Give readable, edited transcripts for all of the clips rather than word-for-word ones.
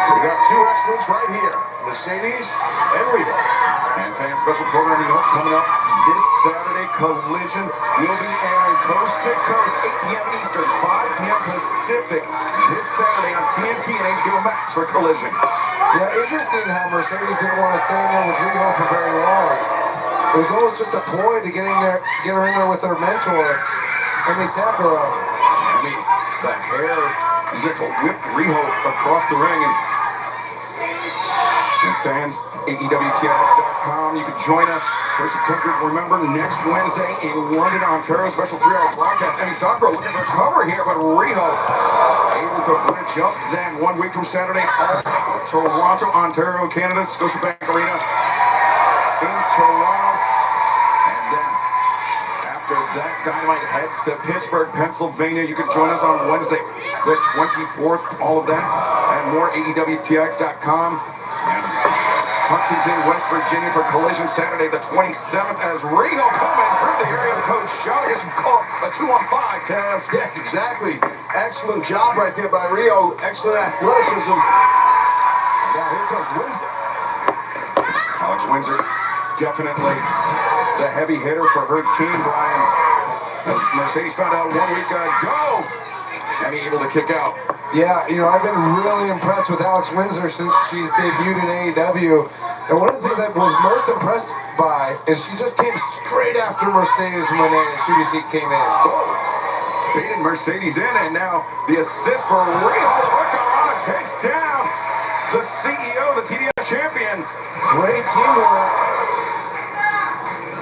We got two excellents right here, Mercedes and Riho. And fan special programming coming up this Saturday. Collision will be airing coast to coast, 8 p.m. Eastern, 5 p.m. Pacific, this Saturday on TNT and HBO Max for Collision. Yeah, interesting how Mercedes didn't want to stay in there with Riho for very long. It was almost just a ploy to get her in there with her mentor, Emi Sakura. I mean, the hair, he's got to whip Riho across the ring. And fans, AEWTX.com, you can join us for September. Remember, next Wednesday in London, Ontario, special 3-hour broadcast. Emi Sakura looking for cover here, but Riho able to bridge up then 1 week from Saturday, all out Toronto, Ontario, Canada, Scotiabank Arena in Toronto. And then after that, Dynamite heads to Pittsburgh, Pennsylvania. You can join us on Wednesday, the 24th. All of that and more, AEWTX.com. And Huntington, West Virginia for Collision Saturday the 27th as Riho coming through the area. The coach shouting as you call a 2-on-5 test. Yeah, exactly. Excellent job right there by Riho. Excellent athleticism. Now here comes Windsor. Alex Windsor, definitely the heavy hitter for her team, Brian. As Mercedes found out 1 week ago, and he able to kick out. Yeah, you know, I've been really impressed with Alex Windsor since she's debuted in AEW. And one of the things I was most impressed by is she just came straight after Mercedes when CBC came in. Baited Mercedes in, and now the assist for Riho. The Hurricanrana takes down the CEO, the TDS champion. Great teamwork.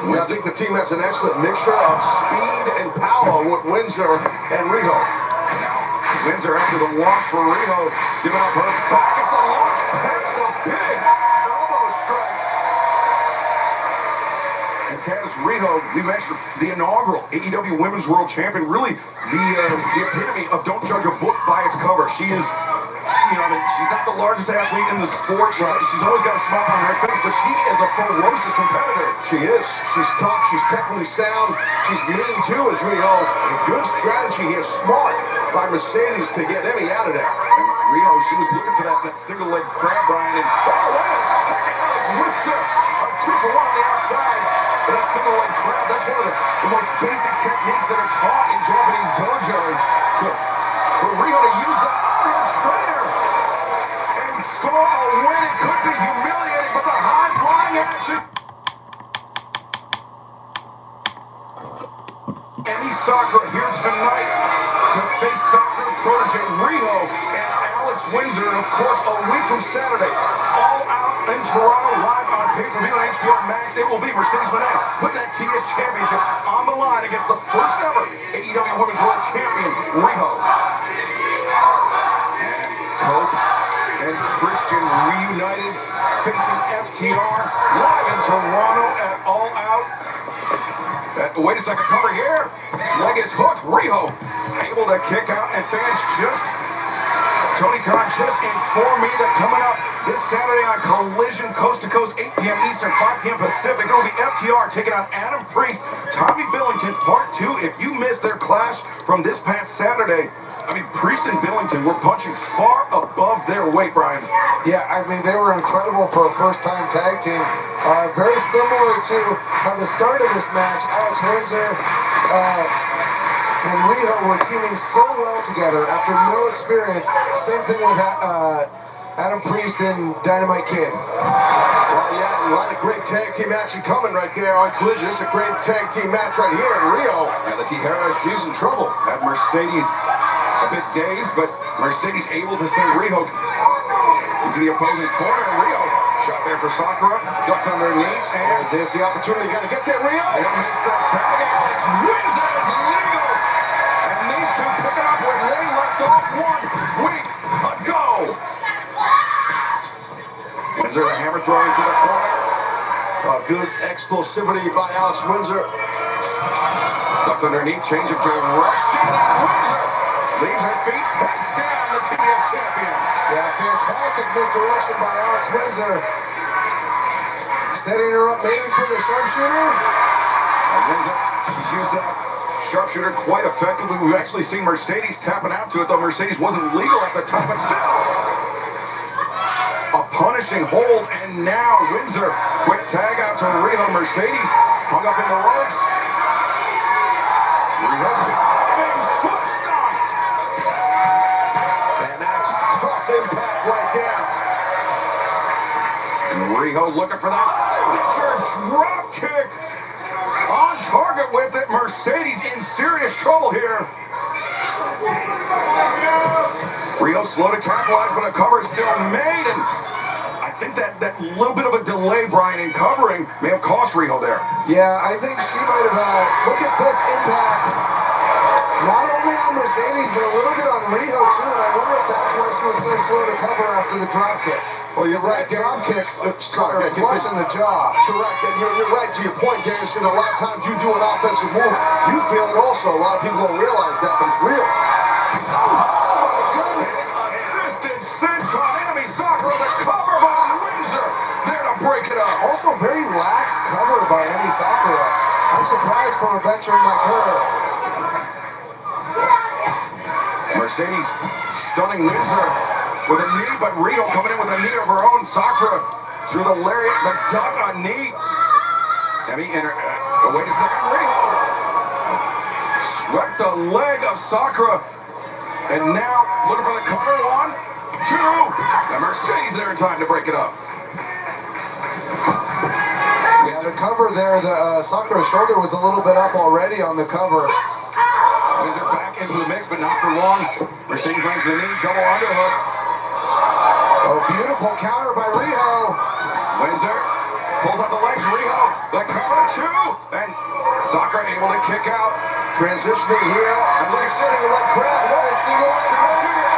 I think the team has an excellent mixture of speed and power with Windsor and Riho. Windsor after the launch for Riho, giving up her back at the launch pad, the big elbow strike. And Taz, Riho, we mentioned the inaugural AEW Women's World Champion, really the epitome of don't judge a book by its cover. She is, you know, she's not the largest athlete in the sport. She's always got a smile on her face, but she is a ferocious competitor. She is. She's tough. She's technically sound. She's mean too, as Riho. A good strategy here. Smart by Mercedes to get Emi out of there. And Riho, she was looking for that single leg crab, Brian. And oh, wait a second, Alex Windsor, a 2-for-1 on the outside. But that single leg crab, that's one of the most basic techniques that are taught in Japanese dojos. So for Riho to use that on her trainer and score a win, it could be humiliating, but the high flying action. Emi Sakura here tonight to face Sakura's protege Riho and Alex Windsor. And of course, a week from Saturday, all out in Toronto, live on pay-per-view on HBO Max. It will be Mercedes Moné put that TDS championship on the line against the first ever AEW Women's World Champion, Riho. And Cope and Christian reunited, facing FTR live in Toronto at All Out. Wait a second, cover here. Leg is hooked. Riho able to kick out, and fans Tony Khan just informed me that coming up this Saturday on Collision, coast to coast, 8 p.m. Eastern, 5 p.m. Pacific, it will be FTR taking on Adam Priest, Tommy Billington, Part 2. If you missed their clash from this past Saturday, I mean, Priest and Billington were punching far above their weight, Brian. Yeah, I mean, they were incredible for a first-time tag team. Very similar to how the start of this match, Alex Windsor and Riho were teaming so well together after no experience. Same thing with Adam Priest and Dynamite Kid. Well, yeah, a lot of great tag team action coming right there on Collision. It's a great tag team match right here in Riho. Yeah, the Tijeras, she's in trouble. Had Mercedes a bit dazed, but Mercedes able to send Riho into the opposing corner. Riho shot there for Sakura, ducks underneath, and there's the opportunity. Got to get there, Riho. And makes that tag. Alex Windsor is legal, and these two picking up where they left off 1 week ago. Windsor, the hammer throw into the corner. Good explosivity by Alex Windsor. Ducks underneath, change of direction, and Windsor leaves her feet, takes down the TDS champion. Yeah, fantastic misdirection by Alex Windsor. Setting her up maybe for the sharpshooter. Windsor, she's used that sharpshooter quite effectively. We've actually seen Mercedes tapping out to it, though Mercedes wasn't legal at the time, but still. finishing hold, and now Windsor. Quick tag out to Riho. Mercedes hung up in the ropes. Riho diving foot stomps. And that's tough impact right there. And Riho looking for that signature drop kick. On target with it. Mercedes in serious trouble here. Riho slow to capitalize, but a cover still made, and I think that little bit of a delay, Brian, in covering may have cost Riho there. Yeah, I think she might have, look at this impact. Not only on Mercedes, but a little bit on Riho too, and I wonder if that's why she was so slow to cover after the drop kick. Well, you're right. Drop kick, flush in the jaw. Correct, and you're right to your point, Danish. And a lot of times you do an offensive move, you feel it also. A lot of people don't realize that, but it's real. Assisted senton, Emi Sakura, the cover by Windsor. There to break it up. Also very lax cover by Emi Sakura. I'm surprised from a veteran like her. Mercedes stunning Windsor with a knee, but Riho coming in with a knee of her own. Sakura through the lariat, the duck, a knee. Emi, wait a second, Riho swept the leg of Sakura, and now looking for the cover. 1, 2, and Mercedes there in time to break it up. Yeah, the cover there, the Sakura's shoulder was a little bit up already on the cover. Windsor back into the mix, but not for long. Mercedes lands the knee, double underhook. Oh, beautiful counter by Riho. Windsor pulls out the legs. Riho, the cover 2, and Sakura able to kick out. Transitioning here, and look at sitting a leg grab. What a single sharpshooter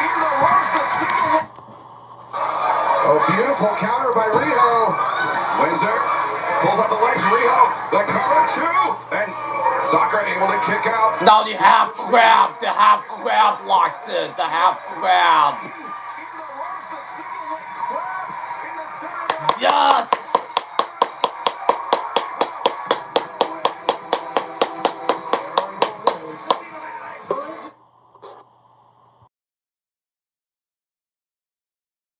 in the ropes. The single. Oh, beautiful counter by Riho. Windsor pulls out the legs. Riho, the cover 2, and Sakura able to kick out. Now the half grab locked in, the half grab.